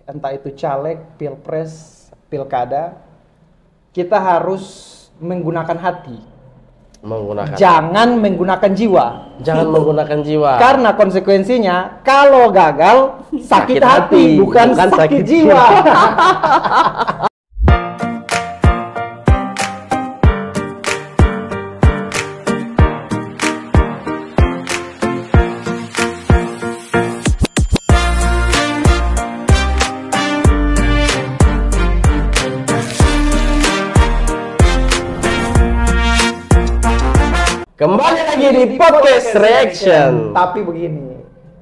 entah itu caleg, pilpres, pilkada, kita harus menggunakan hati. Jangan menggunakan jiwa. Jangan menggunakan jiwa. Karena konsekuensinya kalau gagal sakit hati, bukan sakit jiwa. Kembali lagi di Podcast Reaction. Tapi begini,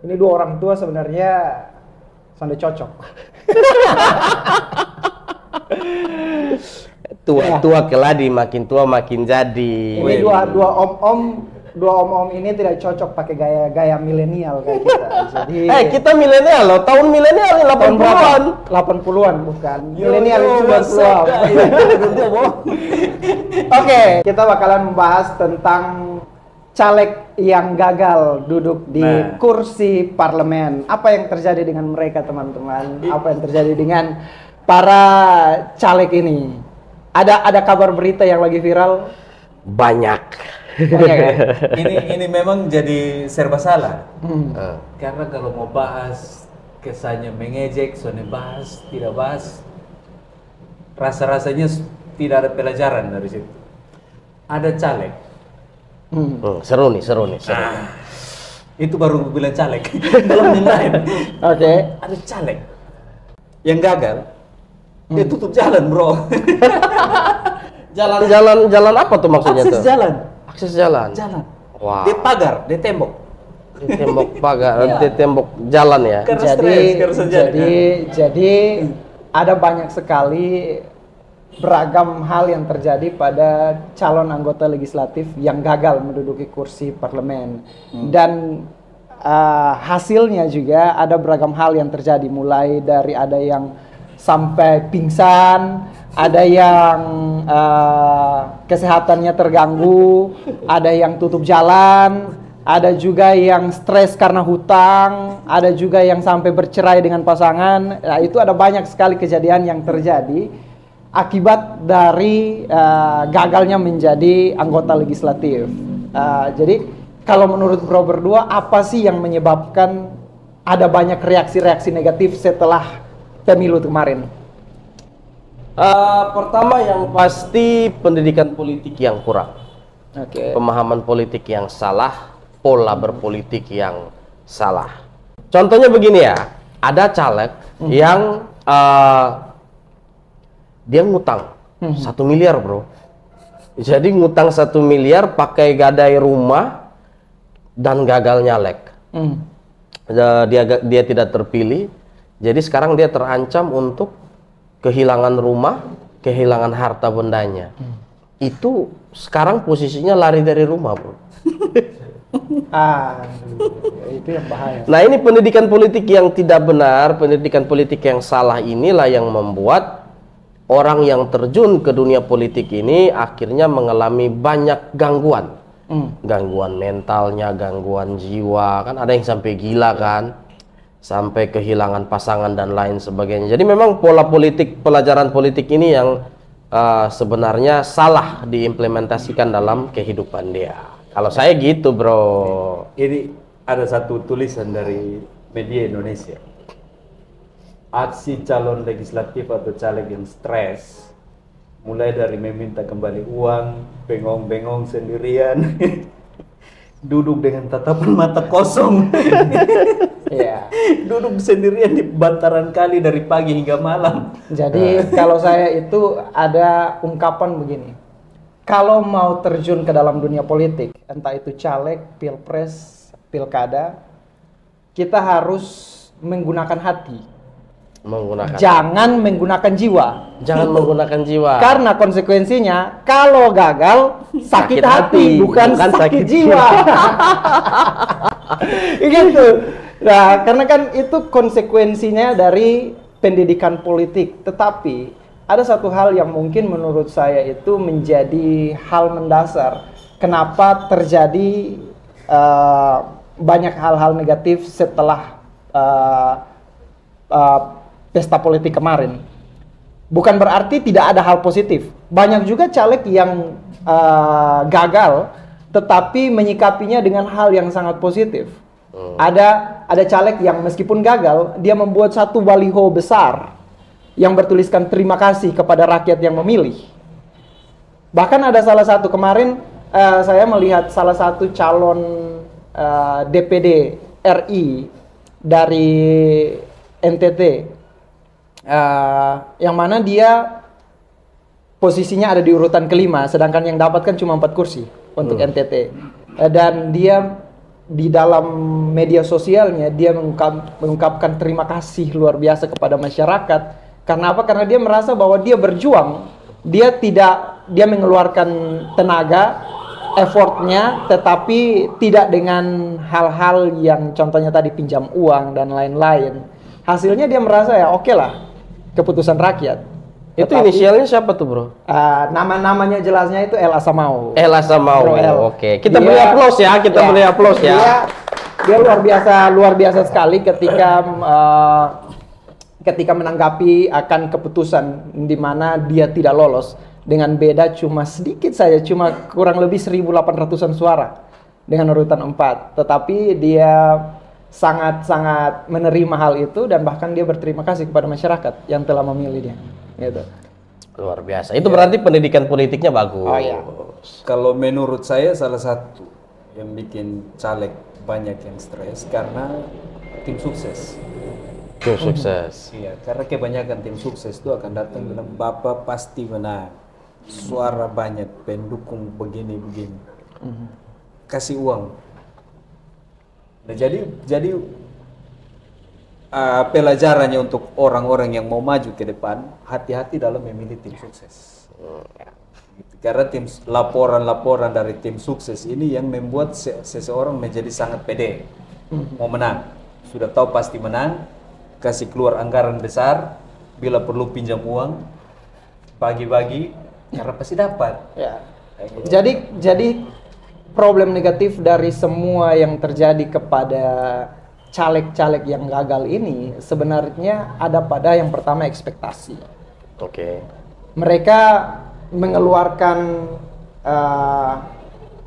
ini dua orang tua sebenarnya sudah cocok. Tua keladi, makin tua makin jadi. Ini dua om-om ini tidak cocok pakai gaya milenial kayak kita. Jadi kita milenial loh, tahun milenial 80-an. 80-an bukan. Milenial itu 90-an. Oke, kita bakalan membahas tentang caleg yang gagal duduk di kursi parlemen. Apa yang terjadi dengan mereka, teman-teman? Apa yang terjadi dengan para caleg ini? Ada kabar berita yang lagi viral? Banyak ya? Ini memang jadi serba salah. Karena kalau mau bahas kesannya mengejek, soalnya bahas, tidak bahas, rasa-rasanya tidak ada pelajaran dari situ. Ada caleg. Seru nih. Itu baru bilang caleg. Belum yang lain. Oke. Ada caleg yang gagal, dia tutup jalan, bro. Jalan apa tuh maksudnya? Akses jalan. Wow. Dia pagar, dia tembok. Di tembok pagar, di tembok jalan ya. Jadi ada banyak sekali beragam hal yang terjadi pada calon anggota legislatif yang gagal menduduki kursi parlemen. Dan hasilnya juga ada beragam hal yang terjadi, mulai dari ada yang sampai pingsan, ada yang kesehatannya terganggu, ada yang tutup jalan, ada juga yang stres karena hutang, ada juga yang sampai bercerai dengan pasangan. Nah, itu ada banyak sekali kejadian yang terjadi akibat dari gagalnya menjadi anggota legislatif. Jadi kalau menurut bro berdua, apa sih yang menyebabkan ada banyak reaksi-reaksi negatif setelah pemilu kemarin? Pertama yang pasti pendidikan politik yang kurang. Pemahaman politik yang salah, pola berpolitik yang salah. Contohnya begini ya, ada caleg yang dia ngutang 1 miliar bro. Jadi ngutang 1 miliar pakai gadai rumah dan gagal nyalek. Dia tidak terpilih. Jadi sekarang dia terancam untuk kehilangan rumah, kehilangan harta bendanya. Itu sekarang posisinya lari dari rumah bro. Itu yang bahaya. Nah ini pendidikan politik yang tidak benar, pendidikan politik yang salah inilah yang membuat orang yang terjun ke dunia politik ini akhirnya mengalami banyak gangguan. Gangguan mentalnya, gangguan jiwa, kan ada yang sampai gila kan, sampai kehilangan pasangan dan lain sebagainya. Jadi memang pola politik, pelajaran politik ini yang sebenarnya salah diimplementasikan dalam kehidupan dia. Kalau saya gitu bro. Ini ada satu tulisan dari media Indonesia. Aksi calon legislatif atau caleg yang stres, mulai dari meminta kembali uang, bengong-bengong sendirian, duduk dengan tatapan mata kosong, duduk sendirian di bantaran kali dari pagi hingga malam. Jadi kalau saya itu ada ungkapan begini, kalau mau terjun ke dalam dunia politik, entah itu caleg, pilpres, pilkada, kita harus menggunakan hati. Jangan menggunakan jiwa. Jangan menggunakan jiwa. Karena konsekuensinya kalau gagal sakit hati, bukan sakit jiwa. Gitu. Nah, karena kan itu konsekuensinya dari pendidikan politik. Tetapi ada satu hal yang mungkin menurut saya itu menjadi hal mendasar. Kenapa terjadi banyak hal-hal negatif setelah pesta politik kemarin. Bukan berarti tidak ada hal positif. Banyak juga caleg yang gagal, tetapi menyikapinya dengan hal yang sangat positif. Ada caleg yang meskipun gagal, dia membuat satu baliho besar yang bertuliskan terima kasih kepada rakyat yang memilih. Bahkan ada salah satu kemarin, saya melihat salah satu calon DPD RI dari NTT, yang mana dia posisinya ada di urutan kelima, sedangkan yang dapatkan cuma 4 kursi untuk NTT. Dan dia di dalam media sosialnya dia mengungkapkan terima kasih luar biasa kepada masyarakat. Karena apa? Karena dia merasa bahwa dia berjuang, dia mengeluarkan tenaga, effortnya, tetapi tidak dengan hal-hal yang contohnya tadi pinjam uang dan lain-lain. Hasilnya dia merasa ya oke lah, keputusan rakyat. Itu inisialnya siapa tuh, Bro? Nama-namanya jelasnya itu El Asamau. El Asamau. Bro El. Oke. Kita beri aplaus ya, beri aplaus ya. Dia luar biasa sekali ketika menanggapi akan keputusan di mana dia tidak lolos dengan beda cuma sedikit saja, cuma kurang lebih 1.800-an suara dengan urutan 4. Tetapi dia sangat-sangat menerima hal itu dan bahkan dia berterima kasih kepada masyarakat yang telah memilih dia. Gitu. Luar biasa. Itu berarti pendidikan politiknya bagus. Oh iya. Kalau menurut saya salah satu yang bikin caleg banyak yang stres karena tim sukses. Tim sukses. Iya, karena kebanyakan tim sukses itu akan datang bilang Bapak pasti menang. Suara banyak, pendukung begini-begini. Kasih uang. Nah, jadi pelajarannya untuk orang-orang yang mau maju ke depan, hati-hati dalam memilih tim sukses. Gitu. Karena laporan-laporan dari tim sukses ini yang membuat seseorang menjadi sangat pede, mau menang, sudah tahu pasti menang, kasih keluar anggaran besar, bila perlu pinjam uang, bagi-bagi, karena pasti dapat. Ya. Jadi problem negatif dari semua yang terjadi kepada caleg-caleg yang gagal ini sebenarnya ada pada yang pertama ekspektasi. Oke. Mereka mengeluarkan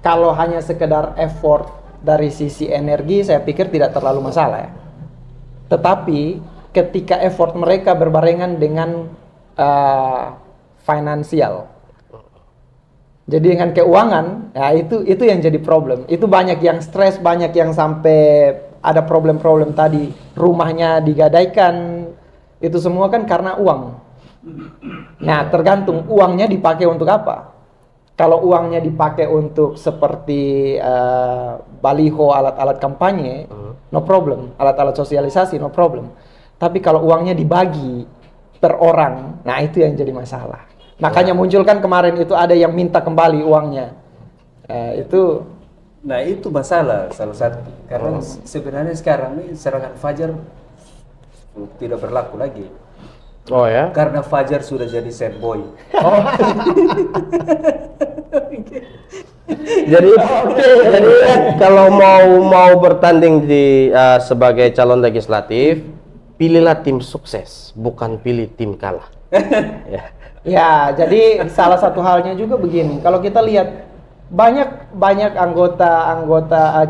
kalau hanya sekedar effort dari sisi energi saya pikir tidak terlalu masalah ya. Tetapi ketika effort mereka berbarengan dengan finansial, jadi dengan keuangan, ya itu yang jadi problem. Itu banyak yang stres, banyak yang sampai ada problem-problem tadi, rumahnya digadaikan, itu semua kan karena uang. Nah, tergantung uangnya dipakai untuk apa. Kalau uangnya dipakai untuk seperti baliho, alat-alat kampanye, no problem. Alat-alat sosialisasi, no problem. Tapi kalau uangnya dibagi per orang, nah itu yang jadi masalah. Makanya muncul kan kemarin itu ada yang minta kembali uangnya. Nah itu masalah salah satu. Karena sebenarnya sekarang ini serangan fajar tidak berlaku lagi. Oh ya? Karena Fajar sudah jadi sad boy. Oh. Jadi kalau mau bertanding di sebagai calon legislatif, pilihlah tim sukses, bukan pilih tim kalah. Ya, jadi salah satu halnya juga begini. Kalau kita lihat banyak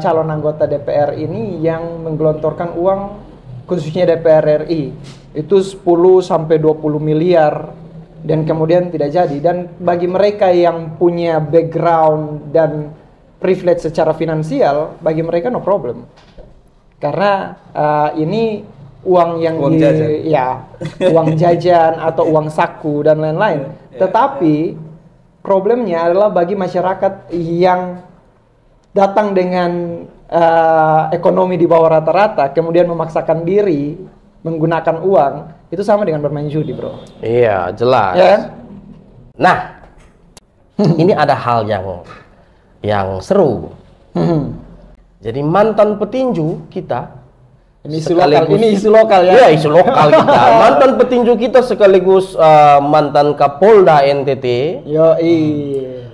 calon anggota DPR ini yang menggelontorkan uang, khususnya DPR RI itu 10 sampai 20 miliar dan kemudian tidak jadi. Dan bagi mereka yang punya background dan privilege secara finansial, bagi mereka no problem. Karena ini uang uang jajan atau uang saku dan lain-lain. Tetapi problemnya adalah bagi masyarakat yang datang dengan ekonomi di bawah rata-rata, kemudian memaksakan diri menggunakan uang, itu sama dengan bermain judi, bro. Iya, jelas. Ya kan? Nah, ini ada hal yang seru. Jadi mantan petinju kita, ini isu lokal ya. Iya, isu lokal kita. Mantan petinju kita sekaligus mantan Kapolda NTT.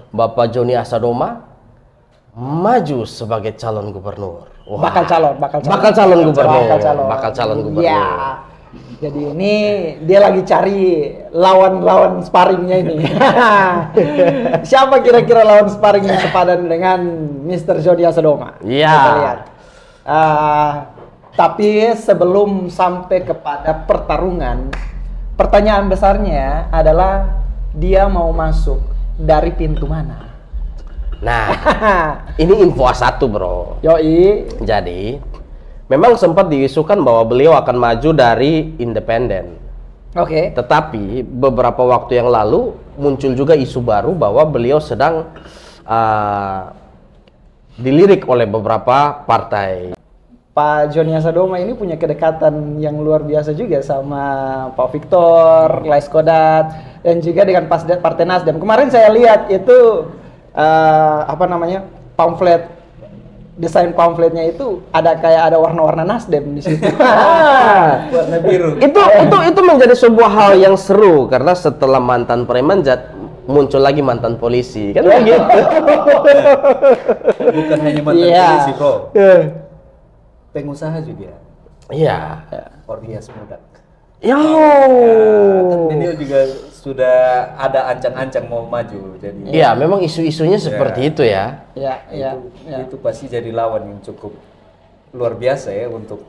Bapak Joni Asadoma maju sebagai calon gubernur. Bakal calon gubernur. Ya. Jadi ini dia lagi cari lawan sparringnya ini. Siapa kira-kira lawan sparring yang sepadan dengan Mr. Johnny Asadoma? Iya. Kita lihat. Tapi sebelum sampai kepada pertarungan, pertanyaan besarnya adalah dia mau masuk dari pintu mana? Nah, ini info A1 bro. Yoi. Jadi, memang sempat diisukan bahwa beliau akan maju dari independen. Oke. Tetapi beberapa waktu yang lalu muncul juga isu baru bahwa beliau sedang dilirik oleh beberapa partai. Pak Johnny Asadoma ini punya kedekatan yang luar biasa juga sama Pak Victor, Laiskodat, dan juga dengan Partai Nasdem. Kemarin saya lihat itu pamflet, desain pamfletnya itu ada warna-warna Nasdem di situ. Warna biru. Itu menjadi sebuah hal yang seru karena setelah mantan premanjat muncul lagi mantan polisi kan begitu. Bukan hanya mantan polisi bro, pengusaha juga. Iya. Orbias muda. Yo. Kan beliau juga sudah ada ancang-ancang mau maju. Jadi Iya, memang isu-isunya seperti itu ya. itu pasti jadi lawan yang cukup luar biasa ya untuk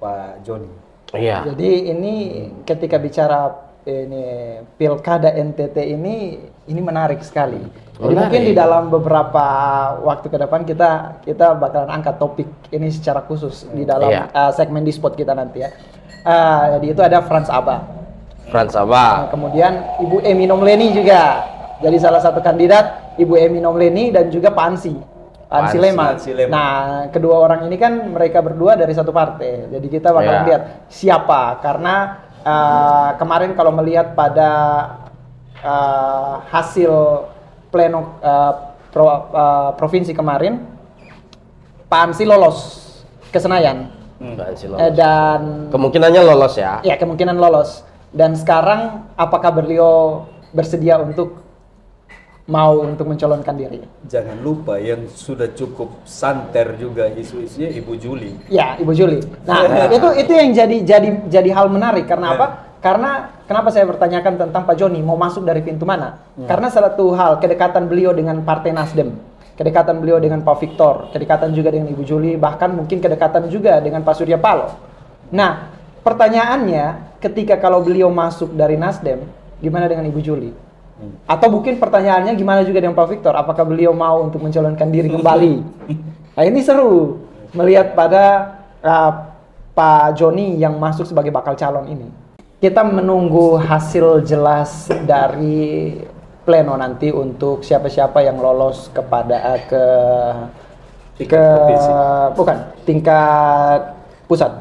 Pak Johnny. Iya. Jadi ini ketika bicara ini pilkada NTT ini menarik sekali. Jadi mungkin di dalam beberapa waktu ke depan kita bakalan angkat topik ini secara khusus di dalam segmen Dispot kita nanti ya. Jadi itu ada Frans Aba. Kemudian Ibu Emi Nomleni juga jadi salah satu kandidat, Ibu Emi Nomleni dan juga Pak Ansi Leman. Nah, kedua orang ini kan mereka berdua dari satu partai. Jadi kita bakalan lihat siapa, karena kemarin kalau melihat pada hasil pleno provinsi kemarin, Pak Ansi lolos ke Senayan. Dan kemungkinannya lolos ya. Ya, kemungkinan lolos. Dan sekarang apakah beliau bersedia untuk mencalonkan diri? Jangan lupa yang sudah cukup santer juga isu-isunya Ibu Juli. Ya, Ibu Juli. Nah, itu yang jadi hal menarik karena apa? Karena kenapa saya bertanyakan tentang Pak Johnny mau masuk dari pintu mana? Karena satu hal, kedekatan beliau dengan Partai Nasdem, kedekatan beliau dengan Pak Victor, kedekatan juga dengan Ibu Juli, bahkan mungkin kedekatan juga dengan Pak Surya Paloh. Nah, pertanyaannya, ketika kalau beliau masuk dari Nasdem, gimana dengan Ibu Juli? Atau mungkin pertanyaannya gimana juga dengan Pak Victor? Apakah beliau mau untuk mencalonkan diri kembali? Nah, ini seru melihat pada Pak Johnny yang masuk sebagai bakal calon ini. Kita menunggu hasil jelas dari pleno nanti untuk siapa-siapa yang lolos kepada tingkat pusat.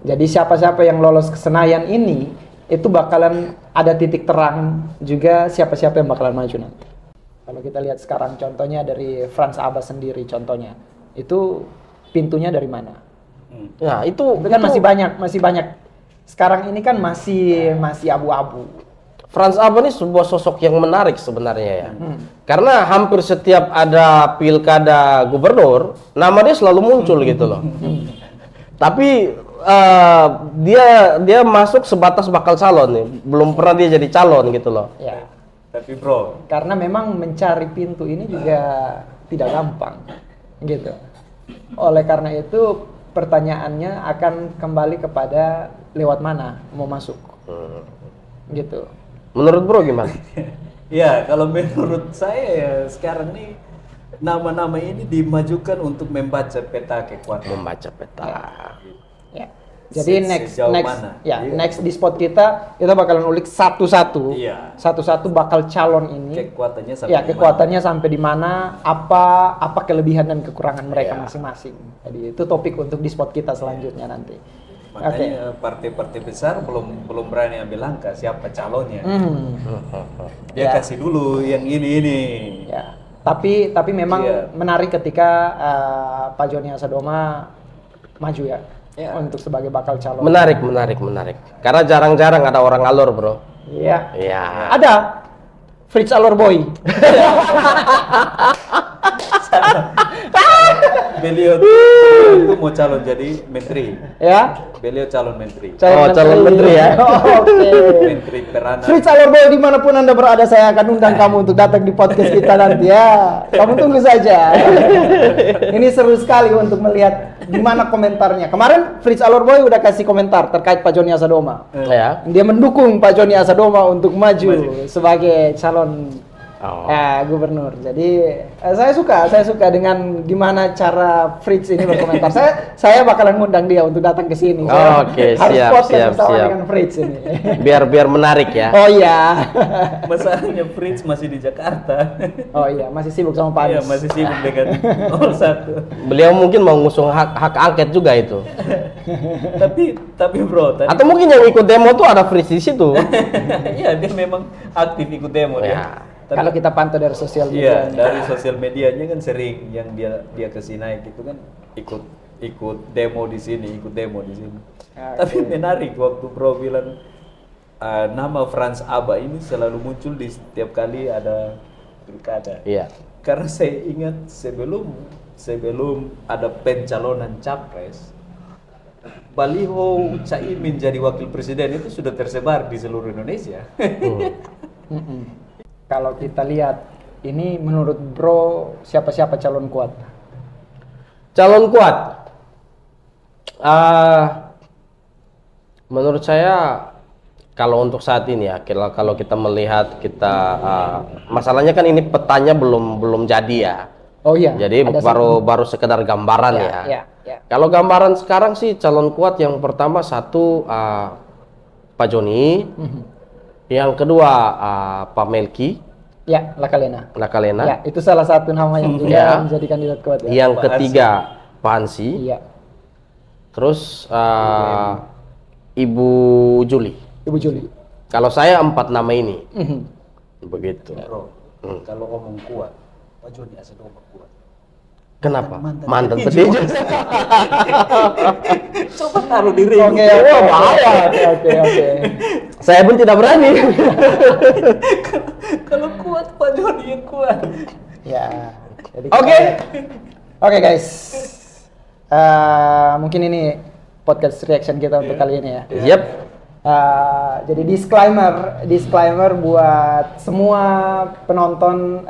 Jadi siapa-siapa yang lolos ke Senayan ini itu bakalan ada titik terang juga siapa-siapa yang bakalan maju nanti. Kalau kita lihat sekarang contohnya dari Frans Aba sendiri contohnya, itu pintunya dari mana? Nah, itu kan masih banyak. Sekarang ini kan masih abu-abu. Frans Aba ini sebuah sosok yang menarik sebenarnya ya. Karena hampir setiap ada pilkada gubernur, nama dia selalu muncul gitu loh. Tapi dia masuk sebatas bakal calon nih, belum pernah dia jadi calon gitu loh. Ya. Tapi bro, karena memang mencari pintu ini juga tidak gampang, gitu. Oleh karena itu pertanyaannya akan kembali kepada lewat mana mau masuk, gitu. Menurut bro gimana? Ya kalau menurut saya ya sekarang nih nama-nama ini dimajukan untuk membaca peta kekuatan. Membaca peta. Ya. Jadi Iya. next di spot kita bakalan ulik satu-satu. Iya. Satu-satu bakal calon ini. Kekuatannya sampai di mana, apa kelebihan dan kekurangan mereka masing-masing. Jadi itu topik untuk di spot kita selanjutnya nanti. Makanya partai-partai besar belum berani ambil langkah siapa calonnya. Dia kasih dulu yang ini. Ya. Tapi memang menarik ketika Pak Johnny Asadoma maju ya. Untuk sebagai bakal calon. Menarik. Karena jarang-jarang ada orang alor, bro. Iya. Iya. Ada Fritz Alor Boy. beliau itu mau calon jadi menteri. Ya. Beliau calon menteri. Calon menteri ya. Oke. Menteri Perana. Fritz Alorboy, dimanapun Anda berada, saya akan undang kamu untuk datang di podcast kita nanti ya. Kamu tunggu saja. Ini seru sekali untuk melihat gimana komentarnya. Kemarin Fritz Alorboy udah kasih komentar terkait Pak Joni Asadoma. Ya. Dia mendukung Pak Joni Asadoma untuk maju sebagai calon gubernur. Jadi saya suka dengan gimana cara Fritz ini berkomentar. saya bakalan ngundang dia untuk datang ke sini. Oke, harus siap, podcast siap, bersama siap. dengan Fritz ini. Biar menarik ya. Oh iya. Masalahnya Fritz masih di Jakarta. Oh iya, masih sibuk sama Pak Iya, Anies. masih sibuk dengan nomor 1. Beliau mungkin mau ngusung hak angket juga itu. tapi bro, tadi Atau mungkin yang ikut demo tuh ada Fritz di situ. iya dia memang aktif ikut demo Ya. dia. Tapi- Kalau kita pantau dari sosial Iya, media. dari sosial medianya kan sering yang dia ke sini naik itu kan ikut demo di sini, ikut demo di sini. Oke. Tapi menarik waktu Bro bilang nama Franz Abba ini selalu muncul di setiap kali ada pilkada. Iya. Karena saya ingat sebelum ada pencalonan capres, baliho Caimin jadi wakil presiden itu sudah tersebar di seluruh Indonesia. Mm-mm. Kalau kita lihat, ini menurut Bro siapa-siapa calon kuat? Calon kuat. Menurut saya kalau untuk saat ini ya, kalau kita melihat masalahnya kan ini petanya belum jadi ya. Oh iya. Jadi ada baru sekedar gambaran ya. Ya. Kalau gambaran sekarang sih calon kuat yang pertama satu Pak Joni, yang kedua Pak Melki Ya, Lakalena. Lakalena, Ya, itu salah satu nama yang juga Ya. menjadi kandidat kuat ya. yang Pak ketiga Pak Hansi, Iya. terus Ibu Juli. Ibu Juli. Kalau saya 4 nama ini, Mhm. begitu. Bro, kalau ngomong kuat, Pak Joni Asadoma kuat. Kenapa? Mantan Mantan petinju. petinju. Coba taruh di ring. Oke, oke. Saya pun tidak berani. Kalau kuat Pak Joni yang kuat. Ya. Jadi Oke. Oke guys. Mungkin ini podcast reaction kita untuk kali ini ya. Yep. Jadi disclaimer buat semua penonton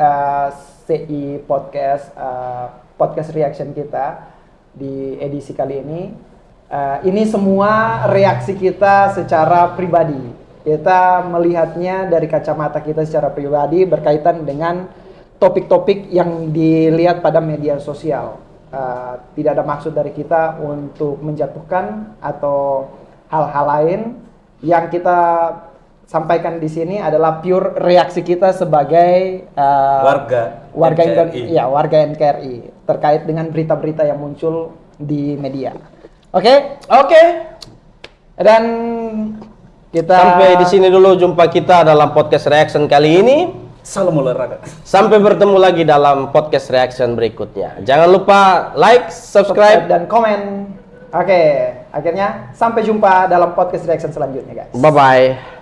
CI podcast podcast reaction kita di edisi kali ini. Ini semua reaksi kita secara pribadi. Kita melihatnya dari kacamata kita secara pribadi berkaitan dengan topik-topik yang dilihat pada media sosial. Tidak ada maksud dari kita untuk menjatuhkan atau hal-hal lain. Yang kita sampaikan di sini adalah pure reaksi kita sebagai warga NKRI. warga NKRI terkait dengan berita-berita yang muncul di media. Oke. Dan kita Sampai di sini dulu jumpa kita dalam podcast reaction kali ini. Salam olahraga. Sampai bertemu lagi dalam podcast reaction berikutnya. Jangan lupa like, subscribe. dan komen. Oke, akhirnya sampai jumpa dalam podcast reaction selanjutnya, guys. Bye bye.